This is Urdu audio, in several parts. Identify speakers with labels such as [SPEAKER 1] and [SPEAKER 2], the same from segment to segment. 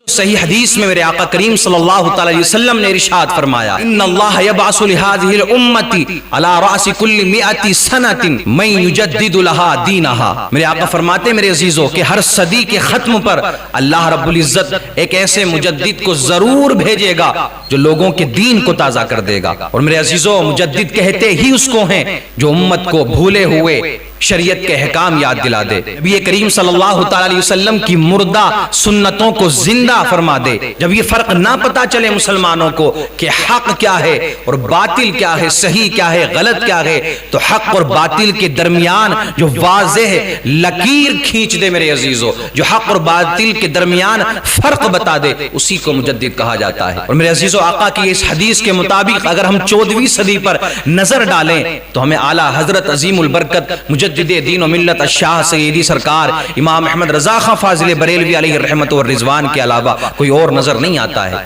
[SPEAKER 1] صحیح حدیث میں میرے آقا کریم صلی اللہ تعالی علیہ وسلم نے ارشاد فرمایا ان اللہ یبعث لهذه الامه على راس كل 100 سنه من يجدد لها دینها۔ میرے آقا فرماتے ہیں میرے عزیزو کہ ہر صدی کے ختم پر اللہ رب العزت ایک ایسے مجدد کو ضرور بھیجے گا جو لوگوں کے دین کو تازہ کر دے گا۔ اور میرے عزیزو مجدد کہتے ہی اس کو ہیں جو امت کو بھولے ہوئے شریعت کے احکام یاد دلا دے، نبی کریم صلی اللہ تعالی علیہ وسلم کی مردہ سنتوں کو زندہ فرما دے۔ جب یہ فرق نہ پتا چلے مسلمانوں کو کہ حق کیا ہے اور باطل کیا ہے، صحیح کیا ہے، غلط کیا ہے، تو حق اور باطل کے درمیان جو واضح لکیر کھینچ دے میرے عزیزو، جو حق اور باطل کے درمیان فرق بتا دے، اسی کو مجدد کہا جاتا ہے۔ اور میرے عزیزو آقا کی اس حدیث کے مطابق اگر ہم 14ویں صدی پر نظر ڈالیں تو ہمیں اعلیٰ حضرت عظیم البرکت مجدد دین و ملت الشاہ سیدی سرکار امام احمد رضا خان فاضل بریلوی علیہ الرحمت والرضوان کے علاوہ کوئی اور نظر نہیں آتا ہے۔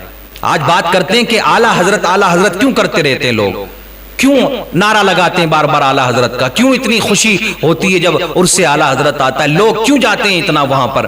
[SPEAKER 1] آج بات کرتے ہیں کہ اعلیٰ حضرت کیوں کرتے رہتے ہیں لوگ، کیوں نعرہ لگاتے ہیں بار بار اعلیٰ حضرت کا، کیوں اتنی خوشی ہوتی ہے جب عرس اعلیٰ حضرت آتا ہے، لوگ کیوں جاتے ہیں اتنا وہاں پر،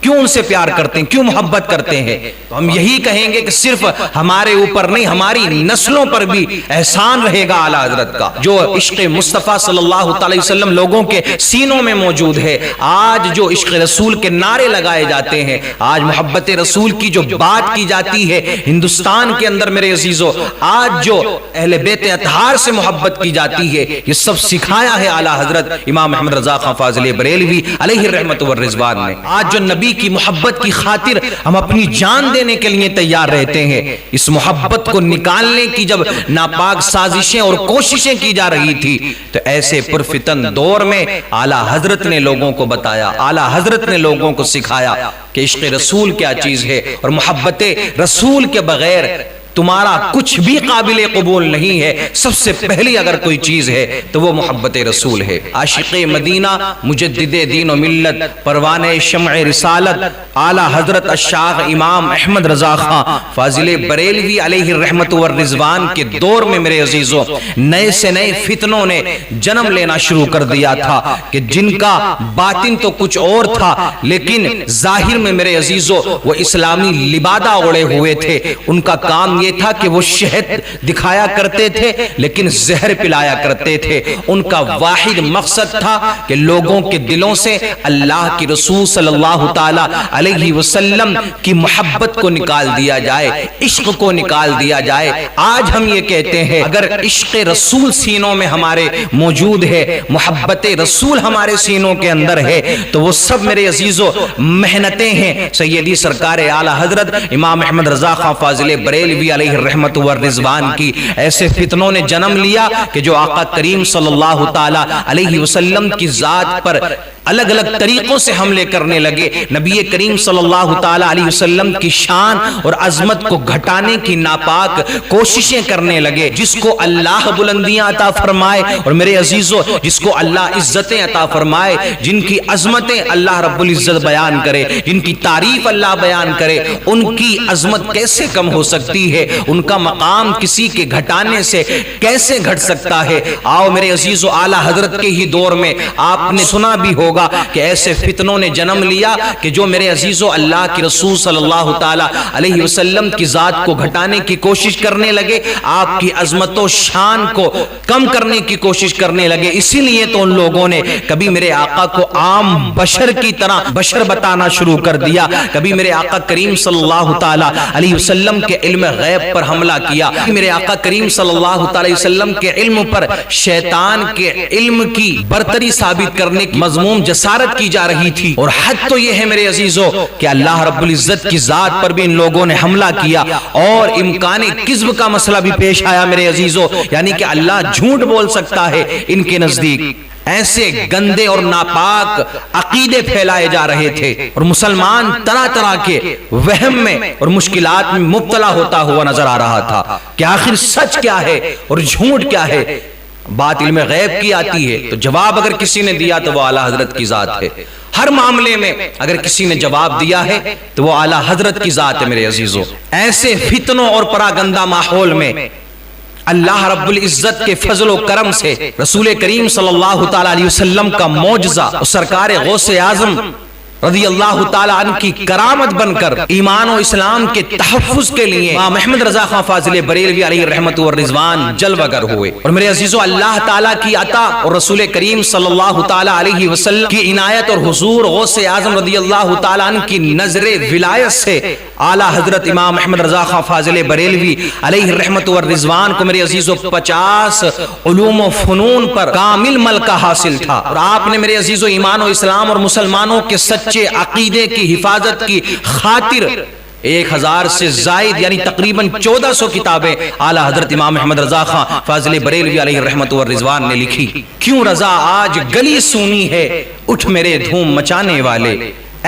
[SPEAKER 1] کیوں ان سے پیار کرتے ہیں، کیوں محبت کرتے ہیں؟ تو ہم یہی کہیں گے کہ صرف ہمارے اوپر نہیں، ہماری نسلوں پر بھی احسان رہے گا اعلیٰ حضرت کا۔ جو عشق مصطفیٰ صلی اللہ تعالی وسلم لوگوں کے سینوں میں موجود ہے، آج جو عشق رسول کے نعرے لگائے جاتے ہیں، آج محبت رسول کی جو بات کی جاتی ہے ہندوستان کے اندر میرے عزیزو، آج جو اہل بیت اطہار سے محبت کی جاتی ہے، یہ سب سکھایا ہے اعلیٰ حضرت امام احمد رضا خان فاضل بریلوی علیہ الرحمت والرضوان نے۔ آج جو نبی کی محبت کی خاطر ہم اپنی جان دینے کے لیے تیار رہتے ہیں، اس محبت کو نکالنے کی جب ناپاک سازشیں اور کوششیں کی جا رہی تھی، تو ایسے پرفتن دور میں اعلیٰ حضرت نے لوگوں کو بتایا، اعلیٰ حضرت نے لوگوں کو سکھایا کہ عشق رسول کیا چیز ہے، اور محبت رسول کے بغیر تمہارا کچھ بھی قابل قبول نہیں ہے۔ سب سے پہلی اگر کوئی چیز ہے تو وہ محبت رسول ہے۔ عاشق مدینہ، مجدد دین و ملت، پروانہ شمع رسالت، اعلیٰ حضرت الشاہ امام احمد رضا خان فاضل بریلوی علیہ الرحمت والرضوان کے دور میں میرے عزیزو نئے سے نئے فتنوں نے جنم لینا شروع کر دیا تھا کہ جن کا باطن تو کچھ اور تھا، لیکن ظاہر میں میرے عزیزو وہ اسلامی لبادہ اوڑے ہوئے تھے۔ ان کا کام یہ تھا کہ وہ شہد دکھایا کرتے تھے لیکن زہر پلایا کرتے تھے۔ ان کا واحد مقصد تھا کہ لوگوں کے دلوں سے اللہ کی رسول صلی اللہ تعالی علیہ وسلم کی محبت کو نکال دیا جائے، عشق کو نکال دیا جائے۔ آج ہم یہ کہتے ہیں اگر عشق رسول سینوں میں ہمارے موجود ہے، محبت رسول ہمارے سینوں کے اندر ہے، تو وہ سب میرے عزیزو محنتیں ہیں سیدی سرکار اعلیٰ حضرت امام احمد رضا خان فاضل بریلوی علیہ الرحمت والرضوان کی۔ ایسے فتنوں نے جنم لیا کہ جو آقا کریم صلی اللہ تعالی علیہ وسلم کی ذات پر الگ الگ طریقوں سے حملے کرنے لگے، نبی کریم صلی اللہ تعالی علیہ وسلم کی شان اور عظمت کو گھٹانے کی ناپاک کوششیں کرنے لگے۔ جس کو اللہ بلندیاں عطا فرمائے اور میرے عزیزو جس کو اللہ عزتیں عطا فرمائے، جن کی عظمتیں اللہ رب العزت بیان کرے، جن کی تعریف اللہ بیان کرے، ان کی عظمت کیسے کم ہو سکتی ہے، ان کا مقام کسی کے گھٹانے سے کیسے گھٹ سکتا ہے؟ آؤ میرے عزیزو اعلیٰ حضرت کے ہی دور میں آپ نے سنا بھی ہوگا کہ ایسے فتنوں نے جنم لیا کہ جو میرے عزیزو اللہ کی رسول صلی اللہ تعالی علیہ وسلم کی ذات کو گھٹانے کی کوشش کرنے لگے، آپ کی عظمت و شان کو کم کرنے کی کوشش کرنے لگے۔ اسی لیے تو ان لوگوں نے کبھی میرے آقا کو عام بشر کی طرح بشر بتانا شروع کر دیا، کبھی میرے آقا کریم صلی اللہ تعالی علیہ وسلم کے علم غیب پر حملہ کیا، میرے آقا کریم صلی اللہ تعالی وسلم کے علم پر شیطان کے علم کی برتری ثابت کرنے کی مضمون جسارت کی جا رہی تھی۔ اور حد تو یہ ہے میرے عزیزو کہ اللہ رب العزت کی ذات پر بھی ان لوگوں نے حملہ کیا، اور امکان کذب کا مسئلہ بھی پیش آیا میرے عزیزو، یعنی کہ اللہ جھوٹ بول سکتا ہے ان کے نزدیک۔ ایسے گندے اور ناپاک عقیدے پھیلائے جا رہے تھے، اور مسلمان طرح طرح کے وہم میں اور مشکلات میں مبتلا ہوتا ہوا نظر آ رہا تھا کہ آخر سچ کیا ہے اور جھوٹ کیا ہے۔ بات علم غیب کی آتی ہے تو جواب اگر کسی نے دیا تو وہ اعلیٰ حضرت کی ذات ہے۔ ہر معاملے میں اگر کسی نے جواب دیا ہے تو وہ اعلیٰ حضرت کی ذات ہے میرے عزیزو۔ ایسے فتنوں اور پراگندہ ماحول میں اللہ رب العزت کے فضل و کرم سے رسول کریم صلی اللہ تعالی علیہ وسلم کا معجزہ اور سرکار غوث اعظم رضی اللہ تعالی عنہ کی کرامت بن کر ایمان و اسلام کے تحفظ کے لیے امام احمد رضا خان فاضل بریلوی علیہ رحمت و رضوان جلوہ گر ہوئے. اور میرے عزیزو، اللہ تعالیٰ کی عطا اور رسول کریم صلی اللہ تعالی علیہ وسلم کی عنایت اور حضور غوث اعظم رضی اللہ تعالی عنہ کی نظر ولایت سے اعلیٰ حضرت امام احمد رضا خان فاضل بریلوی علیہ رحمت و رضوان کو میرے عزیزو 50 علوم و فنون پر کامل ملکہ حاصل تھا. اور آپ نے میرے عزیزو ایمان و اسلام اور مسلمانوں کے سچے عقیدے کی حفاظت کی خاطر 1000 سے زائد یعنی تقریباً 1400 کتابیں اعلیٰ حضرت امام احمد رضا خان فاضل بریلوی علیہ رحمت و رضوان نے لکھی. کیوں رضا آج گلی سونی ہے، اٹھ میرے دھوم مچانے والے.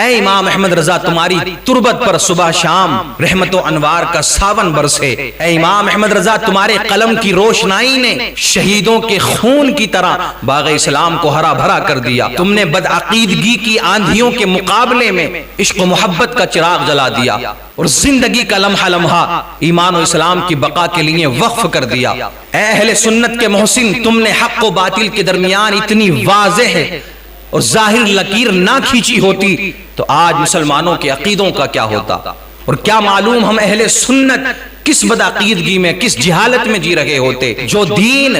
[SPEAKER 1] اے امام احمد رضا، تمہاری تربت پر صبح شام رحمت و انوار کا ساون برسے. اے امام احمد رضا، تمہارے قلم کی روشنائی نے شہیدوں کے خون کی طرح باغ اسلام کو ہرا بھرا کر دیا. تم نے بدعقیدگی کی آندھیوں کے مقابلے میں عشق و محبت کا چراغ جلا دیا اور زندگی کا لمحہ لمحہ ایمان و اسلام کی بقا کے لیے وقف کر دیا. اے اہل سنت کے محسن، تم نے حق و باطل کے درمیان اتنی واضح اور ظاہر لکیر نہ کھینچی ہوتی تو آج مسلمانوں کے عقیدوں کا کیا ہوتا. اور کیا معلوم ہم اہل سنت کس بدعقیدگی میں، کس جہالت میں جی رہے ہوتے. جو دین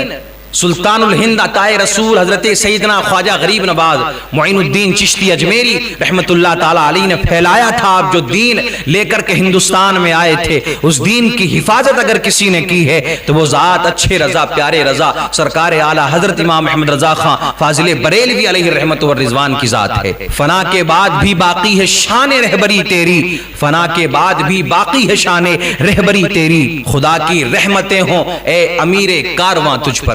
[SPEAKER 1] سلطان الہند عطائے رسول حضرت سیدنا خواجہ غریب نواز معین الدین چشتی اجمیری رحمت اللہ تعالی علیہ نے پھیلایا تھا، آپ جو دین لے کر کے ہندوستان میں آئے تھے، اس دین کی حفاظت اگر کسی نے کی ہے تو وہ ذات اچھے رضا پیارے رضا سرکار اعلیٰ حضرت امام احمد رضا خان فاضل بریلوی علیہ رحمت و رضوان کی ذات ہے. فنا کے بعد بھی باقی ہے شان رہبری تیری، فنا کے بعد بھی باقی ہے شان رہبری تیری. خدا کی رحمتیں ہوں اے امیر کارواں تجھ پر.